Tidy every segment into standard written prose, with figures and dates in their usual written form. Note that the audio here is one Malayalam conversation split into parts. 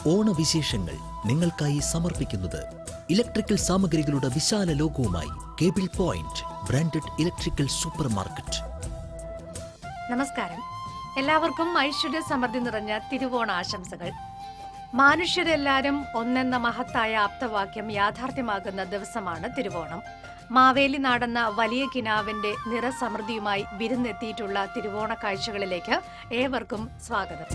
ഓണവിശേഷങ്ങൾ നിങ്ങൾക്കായി സമർപ്പിക്കുന്നത് ഇലക്ട്രിക്കൽ സാമഗ്രികളുടെ വിശാല ലോകവുമായി cable point branded electrical super market. നമസ്കാരം. എല്ലാവർക്കും ഐശ്വര്യ സമൃദ്ധി നിറഞ്ഞ തിരുവോണ ആശംസകൾ. മനുഷ്യരെല്ലാരും ഒന്നെന്ന മഹത്തായ ആപ്തവാക്യം യാഥാർത്ഥ്യമാകുന്ന ദിവസമാണ് തിരുവോണം. മാവേലി നാടെന്ന വലിയ കിനാവിന്റെ നിറസമൃദ്ധിയുമായി വിരുന്നെത്തിയിട്ടുള്ള തിരുവോണ കാഴ്ചകളിലേക്ക് ഏവർക്കും സ്വാഗതം.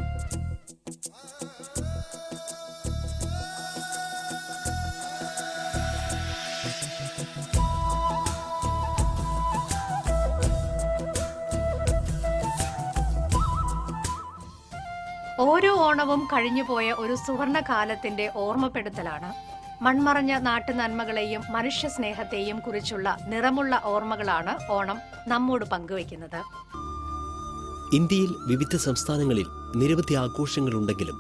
ഓരോ ഓണവും കഴിഞ്ഞുപോയ ഒരു സുവർണ കാലത്തിന്റെ ഓർമ്മപ്പെടുത്തലാണ്. മൺമറഞ്ഞ നാട്ടുനന്മകളെയും മനുഷ്യ സ്നേഹത്തെയും കുറിച്ചുള്ള നിറമുള്ള ഓർമ്മകളാണ് ഓണം നമ്മോട് പങ്കുവയ്ക്കുന്നത്. ഇന്ത്യയിൽ വിവിധ സംസ്ഥാനങ്ങളിൽ നിരവധി ആഘോഷങ്ങളുണ്ടെങ്കിലും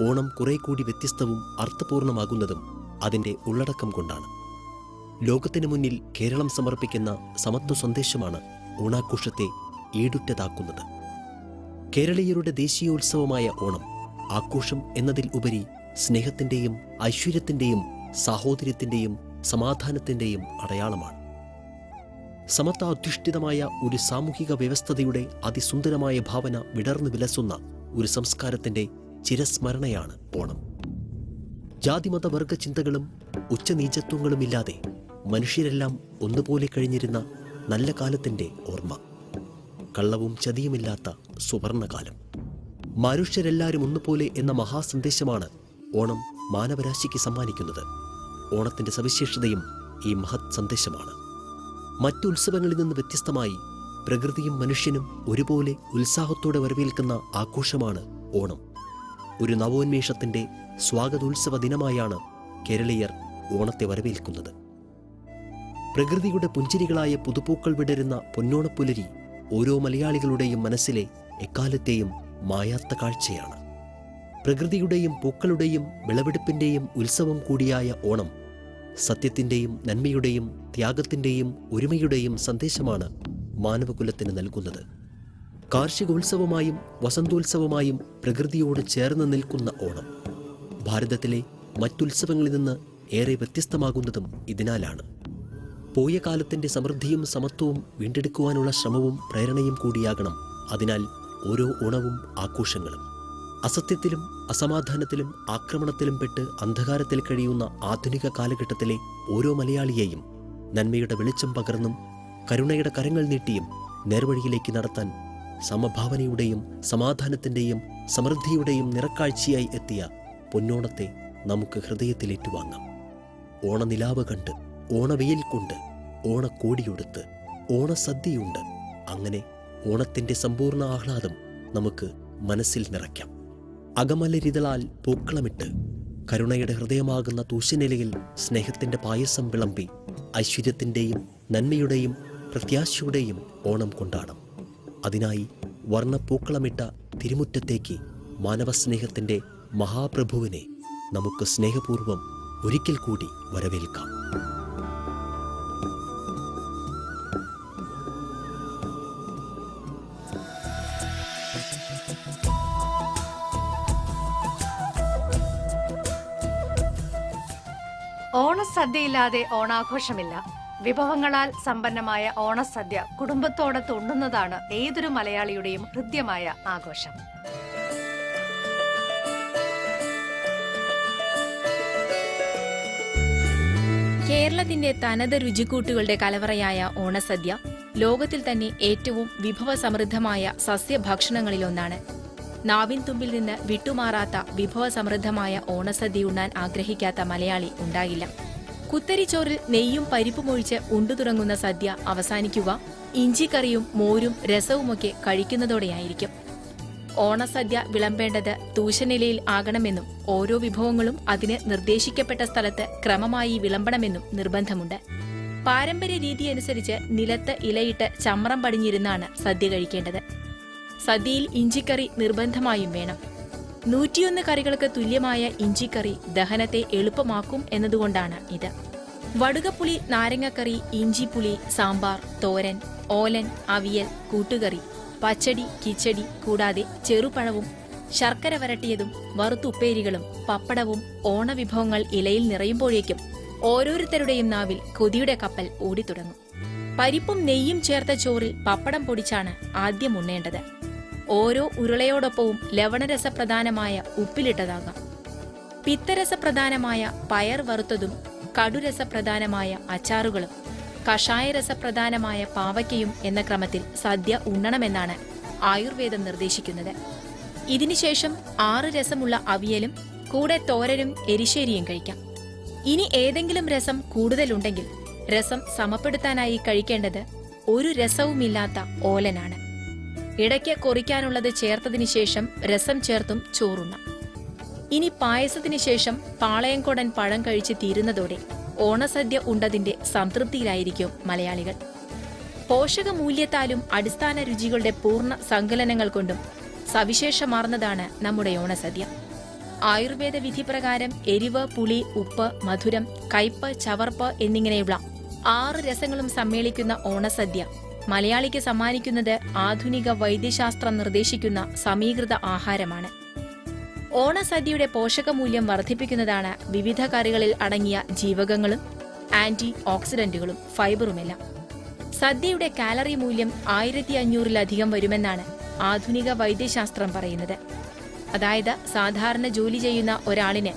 ഓണം കുറെ കൂടി വ്യത്യസ്തവും അർത്ഥപൂർണമാകുന്നതും അതിന്റെ ഉള്ളടക്കം കൊണ്ടാണ്. ലോകത്തിനു മുന്നിൽ കേരളം സമർപ്പിക്കുന്ന സമത്വ സന്ദേശമാണ് ഓണാഘോഷത്തെ ഈടുറ്റതാക്കുന്നത്. കേരളീയരുടെ ദേശീയോത്സവമായ ഓണം ആഘോഷം എന്നതിൽ ഉപരി സ്നേഹത്തിന്റെയും ഐശ്വര്യത്തിന്റെയും സാഹോദര്യത്തിന്റെയും സമാധാനത്തിന്റെയും അടയാളമാണ്. സമത്വാധിഷ്ഠിതമായ ഒരു സാമൂഹിക വ്യവസ്ഥതയുടെ അതിസുന്ദരമായ ഭാവന വിടർന്നു വിലസുന്ന ഒരു സംസ്കാരത്തിന്റെ ചിരസ്മരണയാണ് ഓണം. ജാതിമത വർഗ ചിന്തകളും ഉച്ചനീചത്വങ്ങളുമില്ലാതെ മനുഷ്യരെല്ലാം ഒന്നുപോലെ കഴിഞ്ഞിരുന്ന നല്ല കാലത്തിന്റെ ഓർമ്മ. കള്ളവും ചതിയുമില്ലാത്ത സുവർണകാലം. മനുഷ്യരെല്ലാവരും ഒന്നുപോലെ എന്ന മഹാസന്ദേശമാണ് ഓണം മാനവരാശിക്ക് സമ്മാനിക്കുന്നത്. ഓണത്തിന്റെ സവിശേഷതയും ഈ മഹത് സന്ദേശമാണ്. മറ്റു ഉത്സവങ്ങളിൽ നിന്ന് വ്യത്യസ്തമായി പ്രകൃതിയും മനുഷ്യനും ഒരുപോലെ ഉത്സാഹത്തോടെ വരവേൽക്കുന്ന ആഘോഷമാണ് ഓണം. ഒരു നവോന്മേഷത്തിന്റെ സ്വാഗതോത്സവ ദിനമായാണ് കേരളീയർ ഓണത്തെ വരവേൽക്കുന്നത്. പ്രകൃതിയുടെ പുഞ്ചിരികളായ പുതുപൂക്കൾ വിടരുന്ന പൊന്നോണപ്പുലരി ഓരോ മലയാളികളുടെയും മനസ്സിലെ എക്കാലത്തെയും മായാത്ത കാഴ്ചയാണ്. പ്രകൃതിയുടെയും പൂക്കളുടെയും വിളവെടുപ്പിന്റെയും ഉത്സവം കൂടിയായ ഓണം സത്യത്തിന്റെയും നന്മയുടെയും ത്യാഗത്തിന്റെയും ഒരുമയുടെയും സന്ദേശമാണ് മാനവകുലത്തിന് നൽകുന്നത്. കാർഷികോത്സവമായും വസന്തോത്സവമായും പ്രകൃതിയോട് ചേർന്ന് നിൽക്കുന്ന ഓണം ഭാരതത്തിലെ മറ്റുത്സവങ്ങളിൽ നിന്ന് ഏറെ വ്യത്യസ്തമാകുന്നതും ഇതിനാലാണ്. പോയ കാലത്തിന്റെ സമൃദ്ധിയും സമത്വവും വീണ്ടെടുക്കുവാനുള്ള ശ്രമവും പ്രേരണയും കൂടിയാകണം അതിനാൽ ഓരോ ഓണവും ആഘോഷങ്ങളും. അസത്യത്തിലും അസമാധാനത്തിലും ആക്രമണത്തിലും പെട്ട് അന്ധകാരത്തിൽ കഴിയുന്ന ആധുനിക കാലഘട്ടത്തിലെ ഓരോ മലയാളിയെയും നന്മയുടെ വെളിച്ചം പകർന്നും കരുണയുടെ കരങ്ങൾ നീട്ടിയും നേർവഴിയിലേക്ക് നടത്താൻ സമഭാവനയുടെയും സമാധാനത്തിന്റെയും സമൃദ്ധിയുടെയും നിറക്കാഴ്ചയായി എത്തിയ പൊന്നോണത്തെ നമുക്ക് ഹൃദയത്തിലേറ്റുവാങ്ങാം. ഓണനിലാവ് കണ്ട്, ഓണവെയിൽ കൊണ്ട്, ഓണക്കോടിയൊടുത്ത്, ഓണസദ്യയുണ്ട്. അങ്ങനെ ഓണത്തിന്റെ സമ്പൂർണ്ണ ആഹ്ലാദം നമുക്ക് മനസ്സിൽ നിറയ്ക്കാം. അകമലരിതളാൽ പൂക്കളമിട്ട് കരുണയുടെ ഹൃദയമാകുന്ന തൂശനിലയിൽ സ്നേഹത്തിന്റെ പായസം വിളമ്പി ഐശ്വര്യത്തിന്റെയും നന്മയുടെയും പ്രത്യാശയുടെയും ഓണം കൊണ്ടാടാം. അതിനായി വർണ്ണപ്പൂക്കളമിട്ട തിരുമുറ്റത്തേക്ക് മാനവസ്നേഹത്തിന്റെ മഹാപ്രഭുവിനെ നമുക്ക് സ്നേഹപൂർവ്വം ഒരിക്കൽ കൂടി വരവേൽക്കാം. ഓണസദ്യയില്ലാതെ ഓണാഘോഷമില്ല. വിഭവങ്ങളാൽ സമ്പന്നമായ ഓണസദ്യ കുടുംബത്തോടെ തുണ്ടുന്നതാണ് ഏതൊരു മലയാളിയുടെയും ഹൃദ്യമായ ആഘോഷം. കേരളത്തിന്റെ തനത് രുചിക്കൂട്ടുകളുടെ കലവറയായ ഓണസദ്യ ലോകത്തിൽ തന്നെ ഏറ്റവും വിഭവസമൃദ്ധമായ സസ്യഭക്ഷണങ്ങളിലൊന്നാണ്. നാവിൻ തുമ്പിൽ നിന്ന് വിട്ടുമാറാത്ത വിഭവസമൃദ്ധമായ ഓണസദ്യ ഉണ്ണാൻ ആഗ്രഹിക്കാത്ത മലയാളി ഉണ്ടാകില്ല. കുത്തരിച്ചോറിൽ നെയ്യും പരിപ്പുമൊഴിച്ച് ഉണ്ടുതുടങ്ങുന്ന സദ്യ അവസാനിക്കുക ഇഞ്ചിക്കറിയും മോരും രസവുമൊക്കെ കഴിക്കുന്നതോടെയായിരിക്കും. ഓണസദ്യ വിളമ്പേണ്ടത് തൂശനിലയിൽ ആകണമെന്നും ഓരോ വിഭവങ്ങളും അതിന് നിർദ്ദേശിക്കപ്പെട്ട സ്ഥലത്ത് ക്രമമായി വിളമ്പണമെന്നും നിർബന്ധമുണ്ട്. പാരമ്പര്യ രീതിയനുസരിച്ച് നിലത്ത് ഇലയിട്ട് ചമ്രം പടിഞ്ഞിരുന്നാണ് സദ്യ കഴിക്കേണ്ടത്. സദ്യയിൽ ഇഞ്ചിക്കറി നിർബന്ധമായും വേണം. 101 കറികൾക്ക് തുല്യമായ ഇഞ്ചിക്കറി ദഹനത്തെ എളുപ്പമാക്കും എന്നതുകൊണ്ടാണ് ഇത്. വടുകപ്പുളി, നാരങ്ങക്കറി, ഇഞ്ചിപ്പുളി, സാമ്പാർ, തോരൻ, ഓലൻ, അവിയൽ, കൂട്ടുകറി, പച്ചടി, കിച്ചടി കൂടാതെ ചെറുപഴവും ശർക്കര വരട്ടിയതും വറുത്തുപ്പേരികളും പപ്പടവും ഓണവിഭവങ്ങൾ ഇലയിൽ നിറയുമ്പോഴേക്കും ഓരോരുത്തരുടെയും നാവിൽ കൊതിയുടെ കപ്പൽ ഓടിത്തുടങ്ങും. പരിപ്പും നെയ്യും ചേർത്ത ചോറിൽ പപ്പടം പൊടിച്ചാണ് ആദ്യം ഉണ്ണേണ്ടത്. ഓരോ ഉരുളയോടൊപ്പവും ലവണരസപ്രധാനമായ ഉപ്പിലിട്ടതാകാം. പിത്തരസപ്രധാനമായ പയർ വറുത്തതും കടുരസപ്രധാനമായ അച്ചാറുകളും കഷായരസപ്രധാനമായ പാവയ്ക്കയും എന്ന ക്രമത്തിൽ സദ്യ ഉണ്ണണമെന്നാണ് ആയുർവേദം നിർദ്ദേശിക്കുന്നത്. ഇതിനുശേഷം 6 രസമുള്ള അവിയലും കൂടെ തോരനും എരിശ്ശേരിയും കഴിക്കാം. ഇനി ഏതെങ്കിലും രസം കൂടുതലുണ്ടെങ്കിൽ രസം സമപ്പെടുത്താനായി കഴിക്കേണ്ടത് ഒരു രസവുമില്ലാത്ത ഓലനാണ്. ഇടയ്ക്ക് കൊറിക്കാനുള്ളത് ചേർത്തതിനു ശേഷം രസം ചേർത്തും ചോറുണ്ണാം. ഇനി പായസത്തിനു ശേഷം പാളയംകൊടൻ പഴം കഴിച്ച് തീരുന്നതോടെ ഓണസദ്യ ഉണ്ടതിന്റെ സംതൃപ്തിയിലായിരിക്കും മലയാളികൾ. പോഷകമൂല്യത്താലും അടിസ്ഥാന രുചികളുടെ പൂർണ്ണ സങ്കലനങ്ങൾ കൊണ്ടും സവിശേഷമാർന്നതാണ് നമ്മുടെ ഓണസദ്യ. ആയുർവേദ വിധിപ്രകാരം എരിവ്, പുളി, ഉപ്പ്, മധുരം, കയ്പ്, ചവർപ്പ് എന്നിങ്ങനെയുള്ള 6 രസങ്ങളും സമ്മേളിക്കുന്ന ഓണസദ്യ മലയാളിക്ക് സമ്മാനിക്കുന്നത് ആധുനിക വൈദ്യശാസ്ത്രം നിർദ്ദേശിക്കുന്ന സമീകൃത ആഹാരമാണ്. ഓണസദ്യയുടെ പോഷകമൂല്യം വർദ്ധിപ്പിക്കുന്നതാണ് വിവിധ കറികളിൽ അടങ്ങിയ ജീവകങ്ങളും ആന്റി ഓക്സിഡന്റുകളും ഫൈബറുമെല്ലാം. സദ്യയുടെ കാലറി മൂല്യം 1500-ലധികം വരുമെന്നാണ് ആധുനിക വൈദ്യശാസ്ത്രം പറയുന്നത്. അതായത് സാധാരണ ജോലി ചെയ്യുന്ന ഒരാളിന്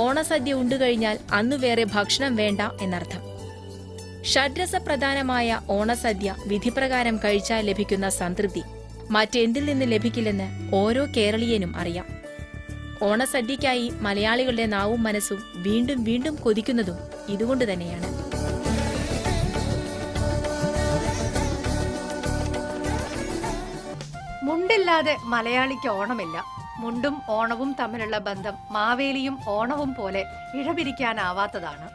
ഓണസദ്യ ഉണ്ടുകഴിഞ്ഞാൽ അന്നു വേറെ ഭക്ഷണം വേണ്ട എന്നർത്ഥം. ഷഡ്രസപ്രധാനമായ ഓണസദ്യ വിധിപ്രകാരം കഴിച്ചാൽ ലഭിക്കുന്ന സംതൃപ്തി മറ്റെന്തിൽ നിന്ന് ലഭിക്കില്ലെന്ന് ഓരോ കേരളീയനും അറിയാം. ഓണസദ്യയ്ക്കായി മലയാളികളുടെ നാവും മനസ്സും വീണ്ടും വീണ്ടും കൊതിക്കുന്നതും ഇതുകൊണ്ട് തന്നെയാണ്. മുണ്ടില്ലാതെ മലയാളിക്ക് ഓണമില്ല. മുണ്ടും ഓണവും തമ്മിലുള്ള ബന്ധം മാവേലിയും ഓണവും പോലെ ഇഴപിരിക്കാനാവാത്തതാണ്.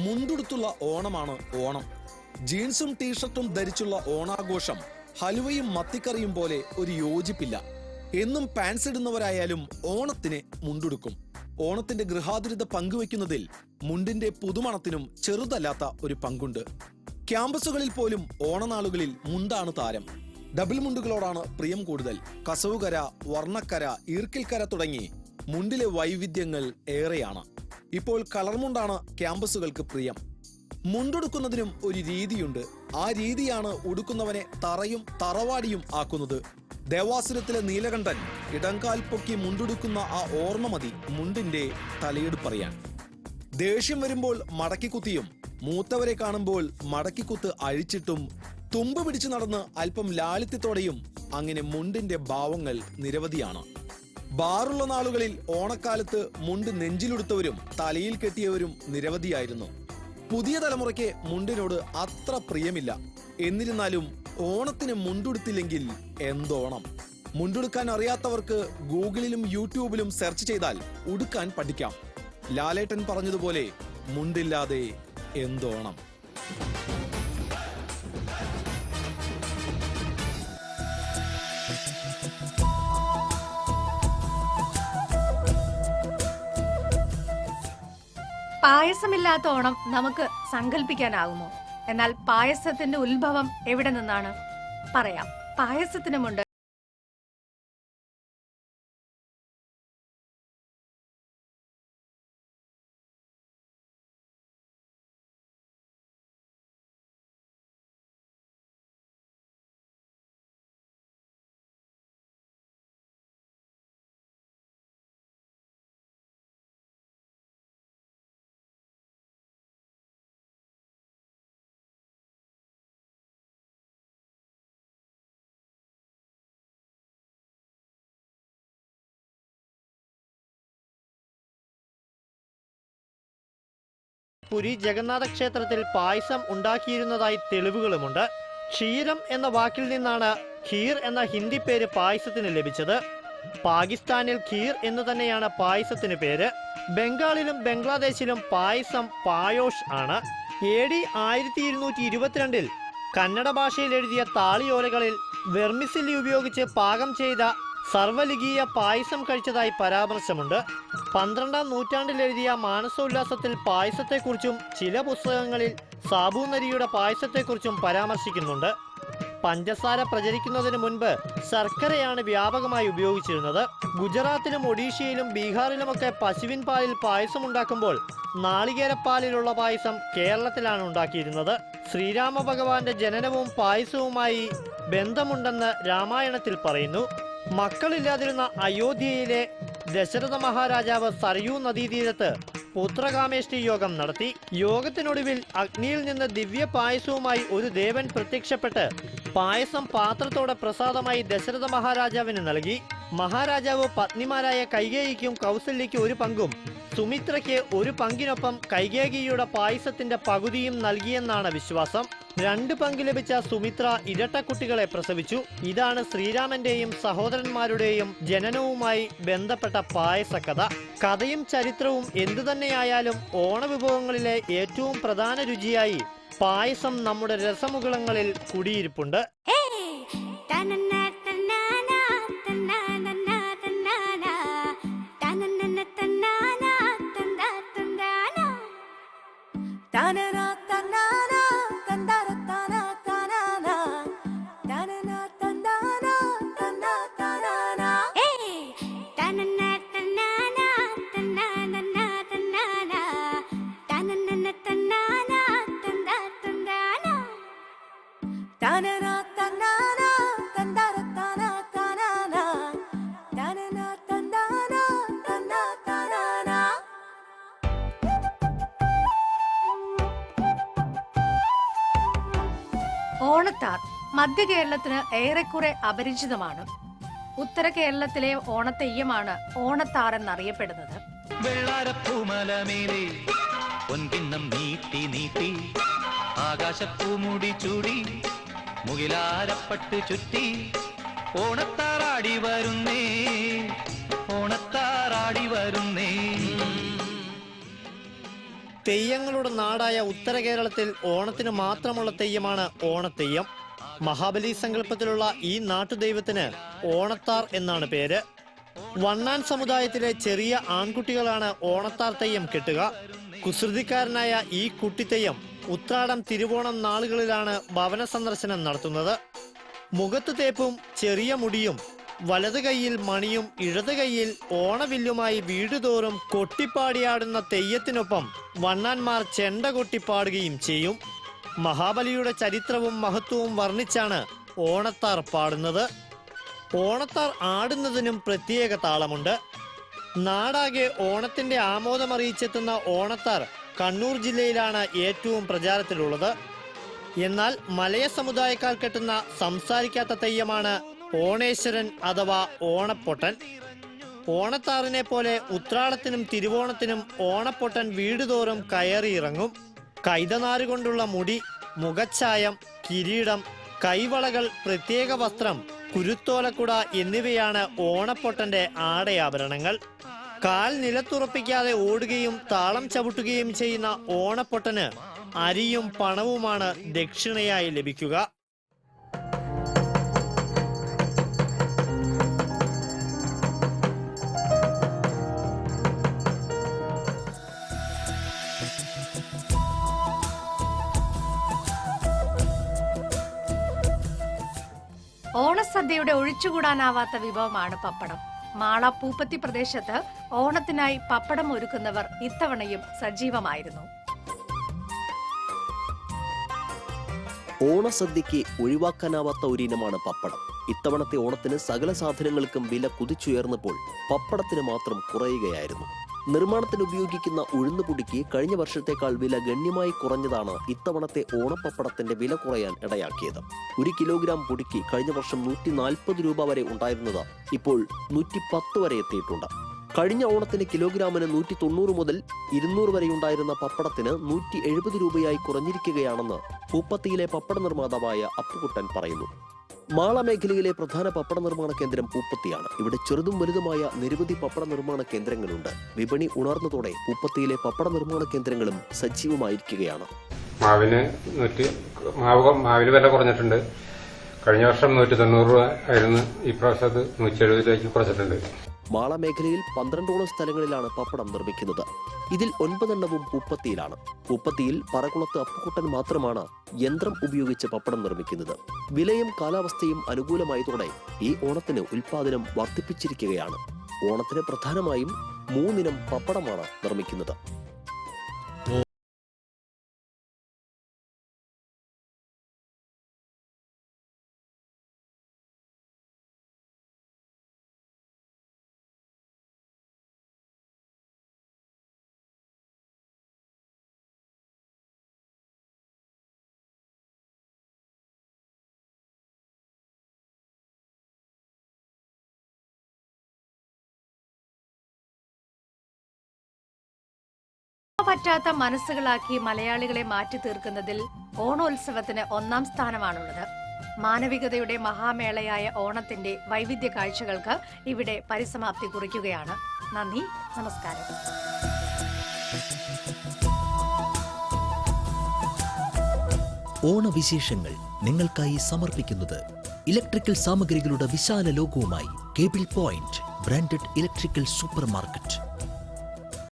മുണ്ടുടുത്തുള്ള ഓണമാണ് ഓണം. ജീൻസും ടീഷർട്ടും ധരിച്ചുള്ള ഓണാഘോഷം ഹലുവയും മത്തിക്കറിയും പോലെ ഒരു യോജിപ്പില്ല. എന്നും പാൻസ് ഇടുന്നവരായാലും ഓണത്തിന് മുണ്ടുടുക്കും. ഓണത്തിന്റെ ഗൃഹാതുരത പങ്കുവെക്കുന്നതിൽ മുണ്ടിന്റെ പുതുമണത്തിനും ചെറുതല്ലാത്ത ഒരു പങ്കുണ്ട്. ക്യാമ്പസുകളിൽ പോലും ഓണനാളുകളിൽ മുണ്ടാണ് താരം. ഡബിൾ മുണ്ടുകളോടാണ് പ്രിയം കൂടുതൽ. കസവുകര, വർണ്ണക്കര, ഈർക്കിൽക്കര തുടങ്ങി മുണ്ടിലെ വൈവിധ്യങ്ങൾ ഏറെയാണ്. ഇപ്പോൾ കളർമുണ്ടാണ് ക്യാമ്പസുകൾക്ക് പ്രിയം. മുണ്ടുടുക്കുന്നതിനും ഒരു രീതിയുണ്ട്. ആ രീതിയാണ് ഉടുക്കുന്നവനെ തറയും തറവാടിയും ആക്കുന്നത്. ദേവാസുരത്തിലെ നീലകണ്ഠൻ ഇടങ്കാൽ പൊക്കി മുണ്ടുടുക്കുന്ന ആ ഓർമ്മ മതി മുണ്ടിന്റെ തലയെടുപ്പറിയാൻ. ദേഷ്യം വരുമ്പോൾ മടക്കിക്കുത്തിയും മൂത്തവരെ കാണുമ്പോൾ മടക്കിക്കുത്ത് അഴിച്ചിട്ടും തുമ്പ് പിടിച്ചു നടന്ന് അല്പം ലാളിത്യത്തോടെയും അങ്ങനെ മുണ്ടിന്റെ ഭാവങ്ങൾ നിരവധിയാണ്. ബാറുള്ള നാളുകളിൽ ഓണക്കാലത്ത് മുണ്ട് നെഞ്ചിലുടുത്തവരും തലയിൽ കെട്ടിയവരും നിരവധിയായിരുന്നു. പുതിയ തലമുറയ്ക്ക് മുണ്ടിനോട് അത്ര പ്രിയമില്ല. എന്നിരുന്നാലും ഓണത്തിന് മുണ്ടുടുത്തില്ലെങ്കിൽ എന്തോണം. മുണ്ടുടുക്കാൻ അറിയാത്തവർക്ക് ഗൂഗിളിലും യൂട്യൂബിലും സെർച്ച് ചെയ്താൽ ഉടുക്കാൻ പഠിക്കാം. ലാലേട്ടൻ പറഞ്ഞതുപോലെ മുണ്ടില്ലാതെ എന്തോണം. പായസമില്ലാത്ത ഓണം നമുക്ക് സങ്കല്പിക്കാനാകുമോ? എന്നാൽ പായസത്തിന്റെ ഉത്ഭവം എവിടെ നിന്നാണ്? പറയാം. പായസത്തിനുമുണ്ട് പുരി ജഗന്നാഥ ക്ഷേത്രത്തിൽ പായസം ഉണ്ടാക്കിയിരുന്നതായി തെളിവുകളുമുണ്ട്. ക്ഷീരം എന്ന വാക്കിൽ നിന്നാണ് ഖീർ എന്ന ഹിന്ദി പേര് പായസത്തിന് ലഭിച്ചത്. പാകിസ്ഥാനിൽ ഖീർ എന്ന് തന്നെയാണ് പായസത്തിന് പേര്. ബംഗാളിലും ബംഗ്ലാദേശിലും പായസം പായോഷ് ആണ്. AD 1222 കന്നഡ ഭാഷയിൽ എഴുതിയ താളിയോലകളിൽ വെർമിസില്ലി ഉപയോഗിച്ച് പാകം ചെയ്ത സർവലിംഗീയ പായസം കഴിച്ചതായി പരാമർശമുണ്ട്. 12ാം നൂറ്റാണ്ടിൽ എഴുതിയ മാനസോല്ലാസത്തിൽ പായസത്തെക്കുറിച്ചും ചില പുസ്തകങ്ങളിൽ സാബൂനരിയുടെ പായസത്തെക്കുറിച്ചും പരാമർശിക്കുന്നുണ്ട്. പഞ്ചസാര പ്രചരിക്കുന്നതിന് മുൻപ് ശർക്കരയാണ് വ്യാപകമായി ഉപയോഗിച്ചിരുന്നത്. ഗുജറാത്തിലും ഒഡീഷയിലും ബീഹാറിലുമൊക്കെ പശുവിൻ പാലിൽ പായസം ഉണ്ടാക്കുമ്പോൾ നാളികേരപ്പാലിലുള്ള പായസം കേരളത്തിലാണ് ഉണ്ടാക്കിയിരുന്നത്. ശ്രീരാമ ഭഗവാന്റെ ജനനവും പായസവുമായി ബന്ധമുണ്ടെന്ന് രാമായണത്തിൽ പറയുന്നു. മക്കളില്ലാതിരുന്ന അയോധ്യയിലെ ദശരഥ മഹാരാജാവ് സരയൂ നദീതീരത്ത് പുത്രകാമേഷ്ടി യോഗം നടത്തി. യോഗത്തിനൊടുവിൽ അഗ്നിയിൽ നിന്ന് ദിവ്യ പായസവുമായി ഒരു ദേവൻ പ്രത്യക്ഷപ്പെട്ട് പായസം പാത്രത്തോടെ പ്രസാദമായി ദശരഥ മഹാരാജാവിന് നൽകി. മഹാരാജാവ് പത്നിമാരായ കൈകേയിക്കും കൗസല്യയ്ക്കും ഒരു പങ്കും സുമിത്രയ്ക്ക് ഒരു പങ്കിനൊപ്പം കൈകേയിയുടെ പായസത്തിന്റെ പകുതിയും നൽകിയെന്നാണ് വിശ്വാസം. 2 പങ്ക് ലഭിച്ച സുമിത്ര ഇരട്ടക്കുട്ടികളെ പ്രസവിച്ചു. ഇതാണ് ശ്രീരാമന്റെയും സഹോദരന്മാരുടെയും ജനനവുമായി ബന്ധപ്പെട്ട പായസക്കഥ. കഥയും ചരിത്രവും എന്തുതന്നെയായാലും ഓണവിഭവങ്ങളിലെ ഏറ്റവും പ്രധാന രുചിയായി പായസം നമ്മുടെ രസമുകുളങ്ങളിൽ കുടിയിരിപ്പുണ്ട്. ഓണത്താർ മധ്യ കേരളത്തിന് ഏറെക്കുറെ അപരിചിതമാണ്. ഉത്തര കേരളത്തിലെ ഓണത്തെയ്യമാണ് ഓണത്താർ എന്നറിയപ്പെടുന്നത്. വെള്ളാരപ്പൂമലമേലെ പൊൻകിണ്ണം നീട്ടി നീട്ടി ആകാശപ്പൂമുടി ചൂടി മുകിലാരപ്പട്ട് ചുറ്റി ഓണത്താറാടി വരുന്നേ, ഓണത്താറാടി വരുന്നേ. തെയ്യങ്ങളുടെ നാടായ ഉത്തര കേരളത്തിൽ ഓണത്തിന് മാത്രമുള്ള തെയ്യമാണ് ഓണത്തെയ്യം. മഹാബലി സങ്കല്പത്തിലുള്ള ഈ നാട്ടുദൈവത്തിന് ഓണത്താർ എന്നാണ് പേര്. വണ്ണാൻ സമുദായത്തിലെ ചെറിയ ആൺകുട്ടികളാണ് ഓണത്താർ തെയ്യം കെട്ടുക. കുസൃതിക്കാരനായ ഈ കുട്ടിത്തെയ്യം ഉത്രാടം തിരുവോണം നാളുകളിലാണ് ഭവന സന്ദർശനം നടത്തുന്നത്. മുഖത്ത് തേപ്പും ചെറിയ മുടിയും വലത് കൈയിൽ മണിയും ഇടത് കൈയിൽ ഓണവില്ലുമായി വീടുതോറും കൊട്ടിപ്പാടിയാടുന്ന തെയ്യത്തിനൊപ്പം വണ്ണാന്മാർ ചെണ്ട കൊട്ടിപ്പാടുകയും ചെയ്യും. മഹാബലിയുടെ ചരിത്രവും മഹത്വവും വർണ്ണിച്ചാണ് ഓണത്താർ പാടുന്നത്. ഓണത്താർ ആടുന്നതിനും പ്രത്യേക താളമുണ്ട്. നാടാകെ ഓണത്തിന്റെ ആമോദമറിയിച്ചെത്തുന്ന ഓണത്താർ കണ്ണൂർ ജില്ലയിലാണ് ഏറ്റവും പ്രചാരത്തിലുള്ളത്. എന്നാൽ മലയ സമുദായക്കാർ കെട്ടുന്ന സംസാരിക്കാത്ത തെയ്യമാണ് ഓണേശ്വരൻ അഥവാ ഓണപ്പൊട്ടൻ. ഓണത്താറിനെ പോലെ ഉത്രാടത്തിനും തിരുവോണത്തിനും ഓണപ്പൊട്ടൻ വീടുതോറും കയറിയിറങ്ങും. കൈതനാരുകൊണ്ടുള്ള മുടി, മുഖച്ഛായം, കിരീടം, കൈവളകൾ, പ്രത്യേക വസ്ത്രം, കുരുത്തോലക്കുട എന്നിവയാണ് ഓണപ്പൊട്ടന്റെ ആടയാഭരണങ്ങൾ. കാൽ നിലത്തുറപ്പിക്കാതെ ഓടുകയും താളം ചവിട്ടുകയും ചെയ്യുന്ന ഓണപ്പൊട്ടന് അരിയും പണവുമാണ് ദക്ഷിണയായി ലഭിക്കുക. ഓണസദ്യയുടെ ഒഴിച്ചുകൂടാനാവാത്ത വിഭവമാണ് പപ്പടം. മാള പൂപ്പത്തി പ്രദേശത്ത് ഓണത്തിനായി പപ്പടം ഒരുക്കുന്നവർ ഇത്തവണയും സജീവമായിരുന്നു. ഓണസദ്യയ്ക്ക് ഒഴിവാക്കാനാവാത്ത ഒരിനമാണ് പപ്പടം. ഇത്തവണത്തെ ഓണത്തിന് സകല സാധനങ്ങൾക്കും വില കുതിച്ചുയർന്നപ്പോൾ പപ്പടത്തിന് മാത്രം കുറയുകയായിരുന്നു. നിർമ്മാണത്തിന് ഉപയോഗിക്കുന്ന ഉഴുന്നുപൊടിക്ക് കഴിഞ്ഞ വർഷത്തേക്കാൾ വില ഗണ്യമായി കുറഞ്ഞതാണ് ഇത്തവണത്തെ ഓണപ്പപ്പടത്തിന്റെ വില കുറയാൻ ഇടയാക്കിയത്. 1 കിലോഗ്രാം പൊടിക്ക് കഴിഞ്ഞ വർഷം 140 രൂപ വരെ ഉണ്ടായിരുന്നത് ഇപ്പോൾ 110 വരെ എത്തിയിട്ടുണ്ട്. കഴിഞ്ഞ ഓണത്തിന് കിലോഗ്രാമിന് 190 മുതൽ 200 വരെ ഉണ്ടായിരുന്ന പപ്പടത്തിന് 170 രൂപയായി കുറഞ്ഞിരിക്കുകയാണെന്ന് പൂപ്പത്തിയിലെ പപ്പട നിർമ്മാതാവായ അപ്പുകുട്ടൻ പറയുന്നു. മാള മേഖലയിലെ പ്രധാന പപ്പട നിർമ്മാണ കേന്ദ്രം പൂപ്പത്തിയാണ്. ഇവിടെ ചെറുതും വലുതുമായ നിരവധി പപ്പട നിർമ്മാണ കേന്ദ്രങ്ങളുണ്ട്. വിപണി ഉണർന്നതോടെ പൂപ്പത്തിയിലെ പപ്പട നിർമ്മാണ കേന്ദ്രങ്ങളും സജീവമായിരിക്കുകയാണ്. മാവിന് വില കുറഞ്ഞിട്ടുണ്ട്. കഴിഞ്ഞ വർഷം 190 രൂപ ആയിരുന്നു, ഈ പ്രാവശ്യം 170 രൂപയ്ക്ക് കുറച്ചിട്ടുണ്ട്. മാള മേഖലയിൽ 12ഓളം സ്ഥലങ്ങളിലാണ് പപ്പടം നിർമ്മിക്കുന്നത്. ഇതിൽ 9 എണ്ണവും പൂപ്പത്തിയിലാണ്. പൂപ്പത്തിയിൽ പറകുളത്ത് അപ്പുക്കുട്ടൻ മാത്രമാണ് യന്ത്രം ഉപയോഗിച്ച് പപ്പടം നിർമ്മിക്കുന്നത്. വിലയും കാലാവസ്ഥയും അനുകൂലമായതോടെ ഈ ഓണത്തിന് ഉൽപാദനം വർദ്ധിപ്പിച്ചിരിക്കുകയാണ്. ഓണത്തിന് പ്രധാനമായും 3 ഇനം പപ്പടമാണ് നിർമ്മിക്കുന്നത്. പറ്റാത്ത മനസ്സുകളാക്കി മലയാളികളെ മാറ്റി തീർക്കുന്നതിൽ ഓണോത്സവത്തിന് 1-ാം സ്ഥാനമാണുള്ളത്. മാനവികതയുടെ മഹാമേളയായ ഓണത്തിന്റെ വൈവിധ്യ കാഴ്ചകൾക്ക് ഇവിടെ പരിസമാപ്തി കുറിക്കുകയാണ്. നന്ദി, നമസ്കാരം. ഓണവിശേഷങ്ങൾ നിങ്ങൾക്കായി സമർപ്പിക്കുന്നത് ഇലക്ട്രിക്കൽ സാമഗ്രികളുടെ വിശാല ലോകവുമായി cable point branded electrical super market.